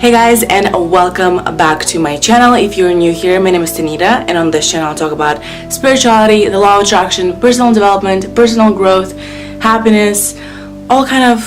Hey guys, and welcome back to my channel. If you're new here, my name is Tanita, and on this channel I'll talk about spirituality, the law of attraction, personal development, personal growth, happiness, all kind of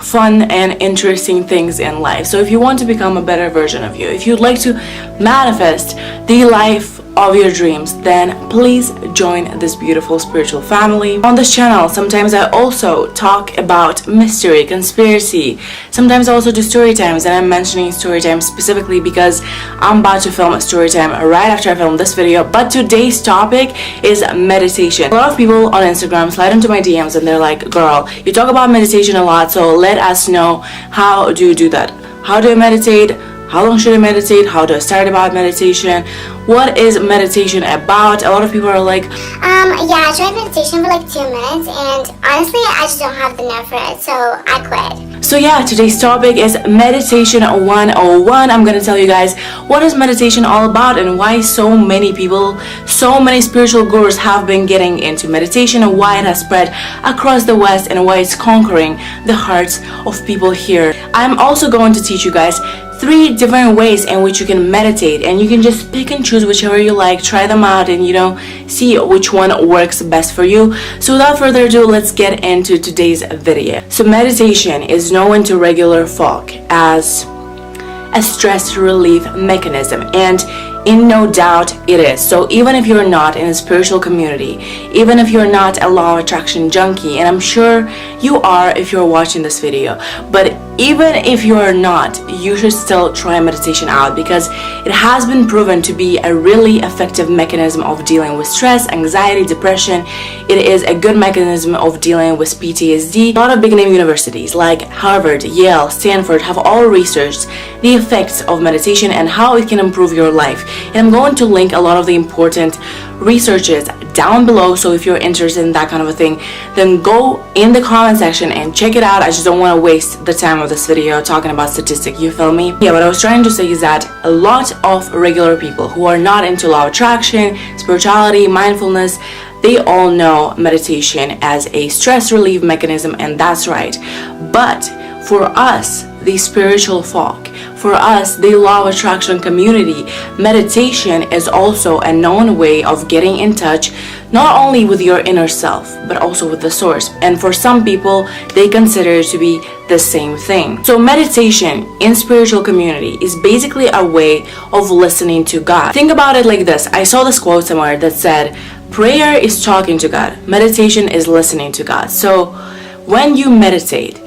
fun and interesting things in life. So if you want to become a better version of you, if you'd like to manifest the life of your dreams, then please join this beautiful spiritual family. On this channel, sometimes I also talk about mystery, conspiracy. Sometimes I also do story times, and I'm mentioning story time specifically because I'm about to film a story time right after I film this video. But today's topic is meditation. A lot of people on Instagram slide into my DMs and they're like, girl, you talk about meditation a lot, so let us know, how do you do that? How do I meditate? How long should I meditate? How do I start about meditation? What is meditation about? A lot of people are like, yeah, I tried meditation for like 2 minutes, and honestly, I just don't have the nerve for it, so I quit. So yeah, today's topic is Meditation 101. I'm gonna tell you guys what is meditation all about and why so many people, so many spiritual gurus have been getting into meditation, and why it has spread across the West and why it's conquering the hearts of people here. I'm also going to teach you guys 3 different ways in which you can meditate, and you can just pick and choose whichever you like, try them out, and see which one works best for you. So without further ado, let's get into today's video. So meditation is known to regular folk as a stress relief mechanism, and in no doubt it is. So even if you're not in a spiritual community, even if you're not a law of attraction junkie, and I'm sure you are if you're watching this video, but even if you are not, you should still try meditation out because it has been proven to be a really effective mechanism of dealing with stress, anxiety, depression. It is a good mechanism of dealing with PTSD. A lot of big name universities like Harvard, Yale, Stanford have all researched the effects of meditation and how it can improve your life. And I'm going to link a lot of the important researches down below, so if you're interested in that kind of a thing, then go in the comment section and check it out. I just don't want to waste the time of this video talking about statistics, you feel me? Yeah, what I was trying to say is that a lot of regular people who are not into law of attraction, spirituality, mindfulness, they all know meditation as a stress relief mechanism, and that's right. But for us, the spiritual folk, for us, the law of attraction community, meditation is also a known way of getting in touch not only with your inner self, but also with the source. And for some people, they consider it to be the same thing. So meditation in spiritual community is basically a way of listening to God. Think about it like this. I saw this quote somewhere that said, prayer is talking to God, meditation is listening to God. So when you meditate,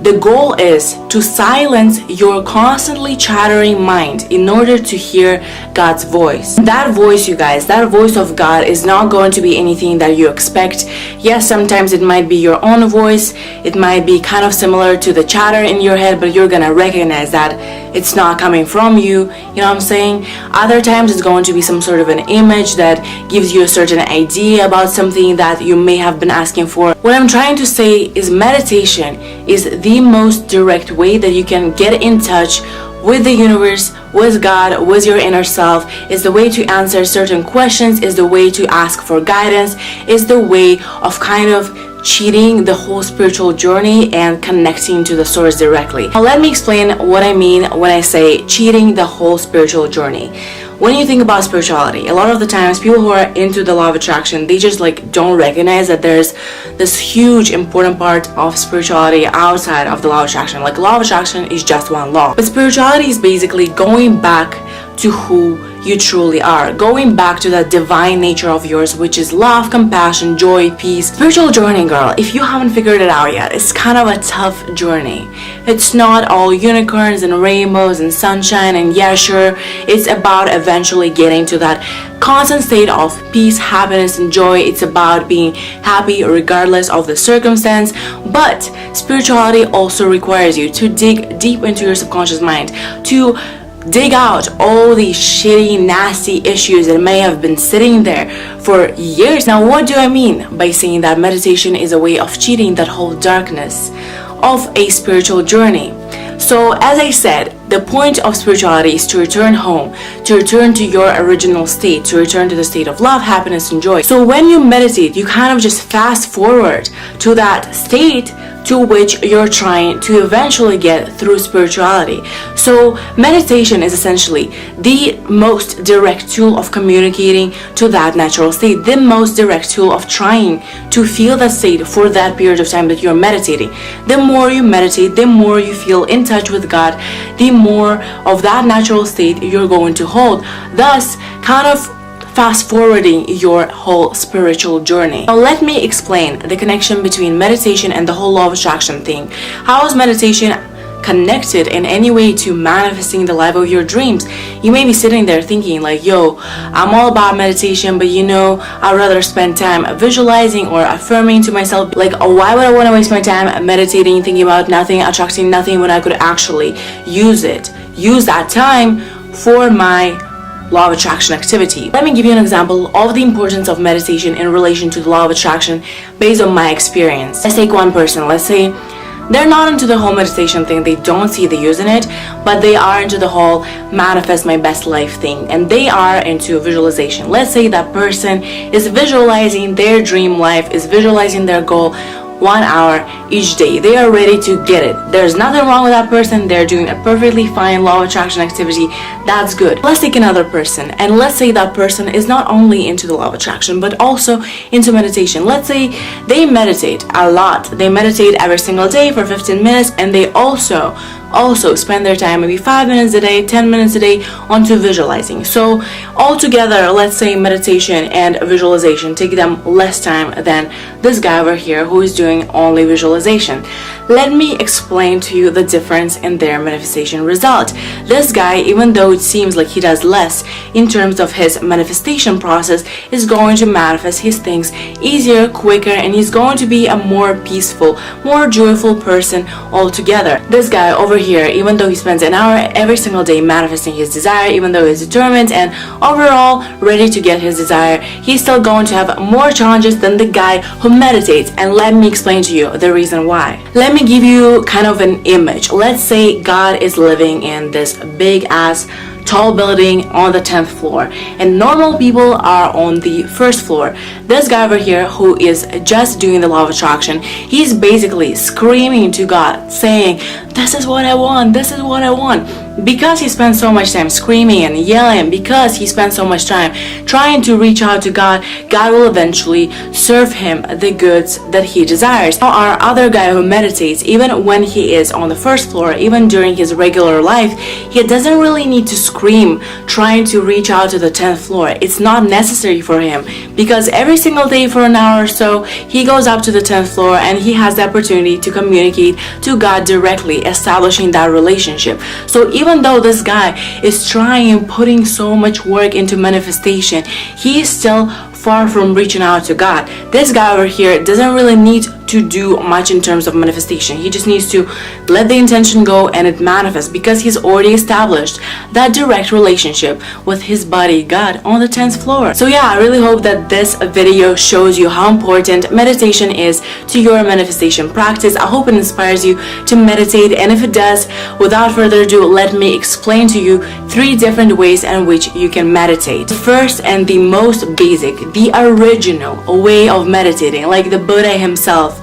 the goal is to silence your constantly chattering mind in order to hear God's voice. That voice, you guys, that voice of God is not going to be anything that you expect. Yes, sometimes it might be your own voice. It might be kind of similar to the chatter in your head, but you're gonna recognize that it's not coming from you. You know what I'm saying? Other times it's going to be some sort of an image that gives you a certain idea about something that you may have been asking for. What I'm trying to say is meditation is the most direct way that you can get in touch with the universe, with God, with your inner self. Is the way to answer certain questions, is the way to ask for guidance, is the way of kind of cheating the whole spiritual journey and connecting to the source directly. Now let me explain what I mean when I say cheating the whole spiritual journey. When you think about spirituality, a lot of the times people who are into the law of attraction, they just don't recognize that there's this huge important part of spirituality outside of the law of attraction. Like, law of attraction is just one law, but spirituality is basically going back to who you truly are, going back to that divine nature of yours, which is love, compassion, joy, peace. Spiritual journey, girl, if you haven't figured it out yet, it's kind of a tough journey. It's not all unicorns and rainbows and sunshine, and yeah, sure, it's about eventually getting to that constant state of peace, happiness, and joy. It's about being happy regardless of the circumstance. But spirituality also requires you to dig deep into your subconscious mind, to dig out all these shitty, nasty issues that may have been sitting there for years. Now, what do I mean by saying that meditation is a way of cheating that whole darkness of a spiritual journey? So, as I said, the point of spirituality is to return home, to return to your original state, to return to the state of love, happiness, and joy. So when you meditate, you kind of just fast forward to that state to which you're trying to eventually get through spirituality. So meditation is essentially the most direct tool of communicating to that natural state, the most direct tool of trying to feel that state for that period of time that you're meditating. The more you meditate, the more you feel in touch with God, the more of that natural state you're going to hold, thus kind of fast forwarding your whole spiritual journey. Now let me explain the connection between meditation and the whole law of attraction thing. How is meditation connected in any way to manifesting the life of your dreams? You may be sitting there thinking like, yo, I'm all about meditation, but I'd rather spend time visualizing or affirming to myself. Like, why would I want to waste my time meditating, thinking about nothing, attracting nothing, when I could actually use that time for my law of attraction activity? Let me give you an example of the importance of meditation in relation to the law of attraction based on my experience. Let's take one person. Let's say they're not into the whole meditation thing, they don't see the use in it, but they are into the whole manifest my best life thing, and they are into visualization. Let's say that person is visualizing their dream life, is visualizing their goal 1 hour each day. They are ready to get it. There's nothing wrong with that person. They're doing a perfectly fine law of attraction activity. That's good. Let's take another person, and let's say that person is not only into the law of attraction but also into meditation. Let's say they meditate a lot. They meditate every single day for 15 minutes, and they also spend their time maybe 5 minutes a day, 10 minutes a day onto visualizing. So altogether, let's say meditation and visualization take them less time than this guy over here who is doing only visualization. Let me explain to you the difference in their manifestation result. This guy, even though it seems like he does less in terms of his manifestation process, is going to manifest his things easier, quicker, and he's going to be a more peaceful, more joyful person altogether. This guy over here, even though he spends an hour every single day manifesting his desire, even though he's determined and overall ready to get his desire, he's still going to have more challenges than the guy who meditates. And let me explain to you the reason why. Let me give you kind of an image. Let's say God is living in this big ass tall building on the 10th floor, and normal people are on the first floor. This guy over here who is just doing the law of attraction, he's basically screaming to God, saying, this is what I want, this is what I want. Because he spends so much time screaming and yelling, because he spends so much time trying to reach out to God, God will eventually serve him the goods that he desires. Now, our other guy who meditates, even when he is on the first floor, even during his regular life, he doesn't really need to scream trying to reach out to the 10th floor. It's not necessary for him, because every single day for an hour or so, he goes up to the 10th floor and he has the opportunity to communicate to God directly, establishing that relationship. So even though this guy is trying and putting so much work into manifestation, he is still far from reaching out to God. This guy over here doesn't really need to do much in terms of manifestation. He just needs to let the intention go and it manifests, because he's already established that direct relationship with his buddy God on the 10th floor. So yeah, I really hope that this video shows you how important meditation is to your manifestation practice. I hope it inspires you to meditate, and if it does, without further ado, let me explain to you 3 different ways in which you can meditate. The first and the most basic, the original way of meditating, like the Buddha himself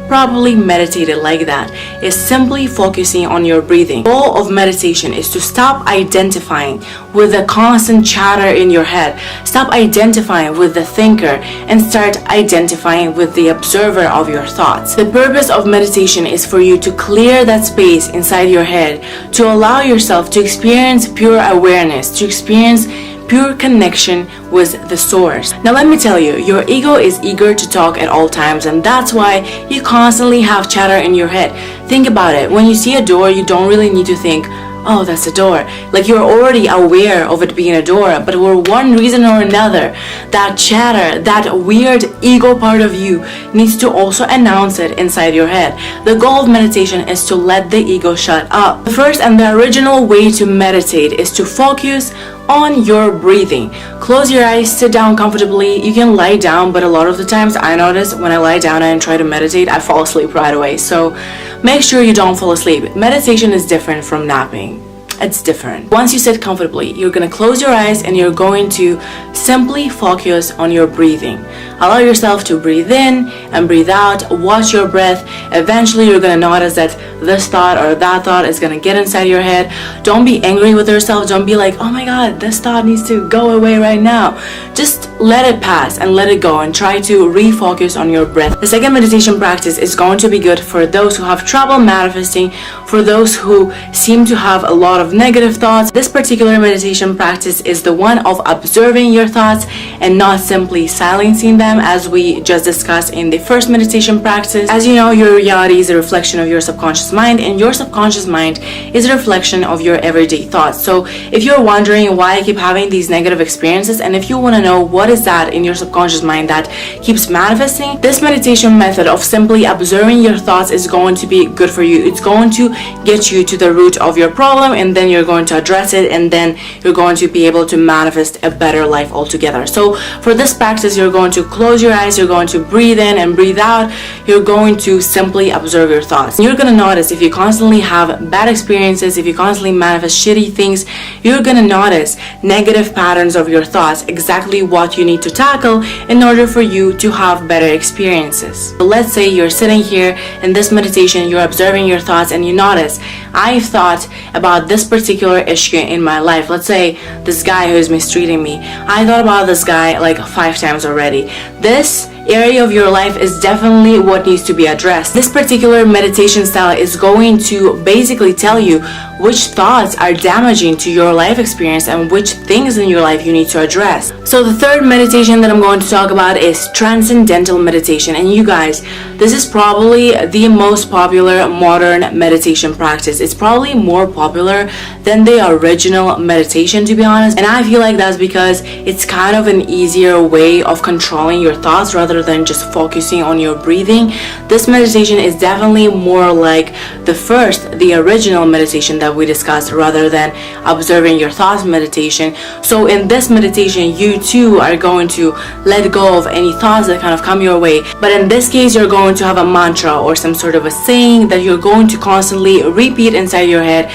probably meditated like that, is simply focusing on your breathing. The goal of meditation is to stop identifying with the constant chatter in your head, stop identifying with the thinker, and start identifying with the observer of your thoughts. The purpose of meditation is for you to clear that space inside your head, to allow yourself to experience pure awareness, to experience pure connection with the source. Now let me tell you, your ego is eager to talk at all times, and that's why you constantly have chatter in your head. Think about it. When you see a door, you don't really need to think, oh, that's a door. Like, you're already aware of it being a door, but for one reason or another, that chatter, that weird ego part of you needs to also announce it inside your head. The goal of meditation is to let the ego shut up. The first and the original way to meditate is to focus on your breathing. Close your eyes, sit down comfortably. You can lie down, but a lot of the times I notice when I lie down and try to meditate, I fall asleep right away. So make sure you don't fall asleep. Meditation is different from napping. It's different. Once you sit comfortably, you're going to close your eyes and you're going to simply focus on your breathing. Allow yourself to breathe in and breathe out. Watch your breath eventually you're gonna notice that this thought or that thought is gonna get inside your head. Don't be angry with yourself. Don't be like, oh my god, this thought needs to go away right now. Just let it pass and let it go and try to refocus on your breath. The second meditation practice is going to be good for those who have trouble manifesting, for those who seem to have a lot of negative thoughts. This particular meditation practice is the one of observing your thoughts and not simply silencing them, as we just discussed in the first meditation practice. As you know, your reality is a reflection of your subconscious mind, and your subconscious mind is a reflection of your everyday thoughts. So if you're wondering why I keep having these negative experiences, and if you want to know what is that in your subconscious mind that keeps manifesting, this meditation method of simply observing your thoughts is going to be good for you. It's going to get you to the root of your problem, and then you're going to address it, and then you're going to be able to manifest a better life altogether. So for this practice, you're going to close your eyes, you're going to breathe in and breathe out. You're going to simply observe your thoughts. You're going to notice if you constantly have bad experiences, if you constantly manifest shitty things, you're going to notice negative patterns of your thoughts, exactly what you need to tackle in order for you to have better experiences. So let's say you're sitting here in this meditation, you're observing your thoughts, and you notice, I've thought about this particular issue in my life. Let's say this guy who's mistreating me. I thought about this guy like 5 times already. This area of your life is definitely what needs to be addressed. This particular meditation style is going to basically tell you which thoughts are damaging to your life experience and which things in your life you need to address. So the third meditation that I'm going to talk about is transcendental meditation. And you guys, this is probably the most popular modern meditation practice. It's probably more popular than the original meditation, to be honest. And I feel like that's because it's kind of an easier way of controlling your thoughts rather than just focusing on your breathing. This meditation is definitely more like the original meditation that we discussed, rather than observing your thoughts meditation. So in this meditation, you too are going to let go of any thoughts that kind of come your way. But in this case, you're going to have a mantra or some sort of a saying that you're going to constantly repeat inside your head.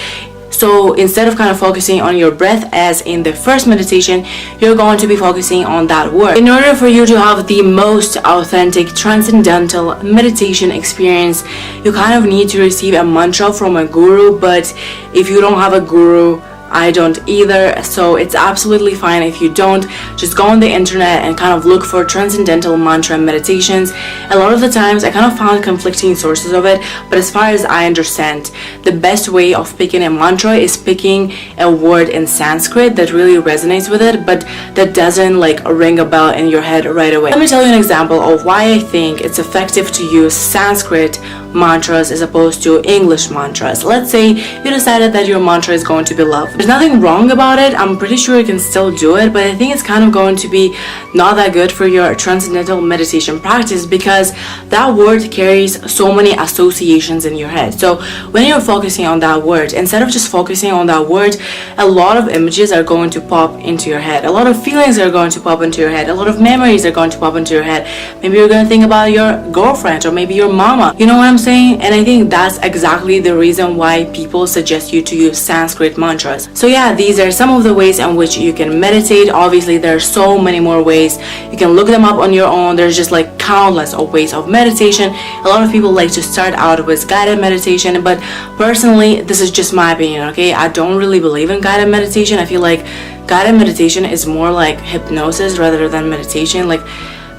So instead of kind of focusing on your breath as in the first meditation, you're going to be focusing on that word. In order for you to have the most authentic transcendental meditation experience, you kind of need to receive a mantra from a guru. But if you don't have a guru, I don't either, so it's absolutely fine if you don't. Just go on the internet and kind of look for transcendental mantra meditations. A lot of the times I kind of found conflicting sources of it, but as far as I understand, the best way of picking a mantra is picking a word in Sanskrit that really resonates with it, but that doesn't like ring a bell in your head right away. Let me tell you an example of why I think it's effective to use Sanskrit mantras as opposed to English mantras. Let's say you decided that your mantra is going to be love. There's nothing wrong about it. I'm pretty sure you can still do it, but I think it's kind of going to be not that good for your transcendental meditation practice, because that word carries so many associations in your head. So when you're focusing on that word, instead of just focusing on that word, a lot of images are going to pop into your head. A lot of feelings are going to pop into your head. A lot of memories are going to pop into your head. Maybe you're going to think about your girlfriend or maybe your mama. You know what I'm saying? And I think that's exactly the reason why people suggest you to use Sanskrit mantras. So yeah, these are some of the ways in which you can meditate. Obviously, there are so many more ways. You can look them up on your own. There's just like countless of ways of meditation. A lot of people like to start out with guided meditation, but personally, this is just my opinion, okay? I don't really believe in guided meditation. I feel like guided meditation is more like hypnosis rather than meditation. Like,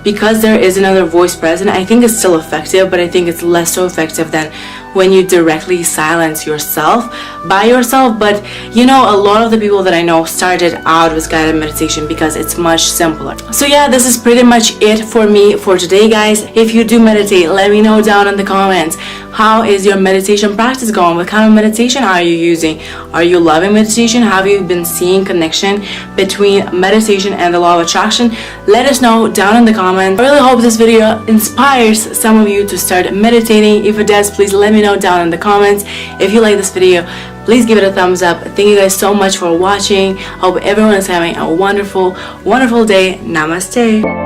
because there is another voice present, I think it's still effective, but I think it's less so effective than when you directly silence yourself by yourself. But you know, a lot of the people that I know started out with guided meditation because it's much simpler. So yeah, this is pretty much it for me for today, guys. If you do meditate, let me know down in the comments. How is your meditation practice going? What kind of meditation are you using? Are you loving meditation? Have you been seeing connection between meditation and the law of attraction? Let us know down in the comments. I really hope this video inspires some of you to start meditating. If it does, please let me know down in the comments. If you like this video, please give it a thumbs up. Thank you guys so much for watching. I hope everyone is having a wonderful, wonderful day. Namaste.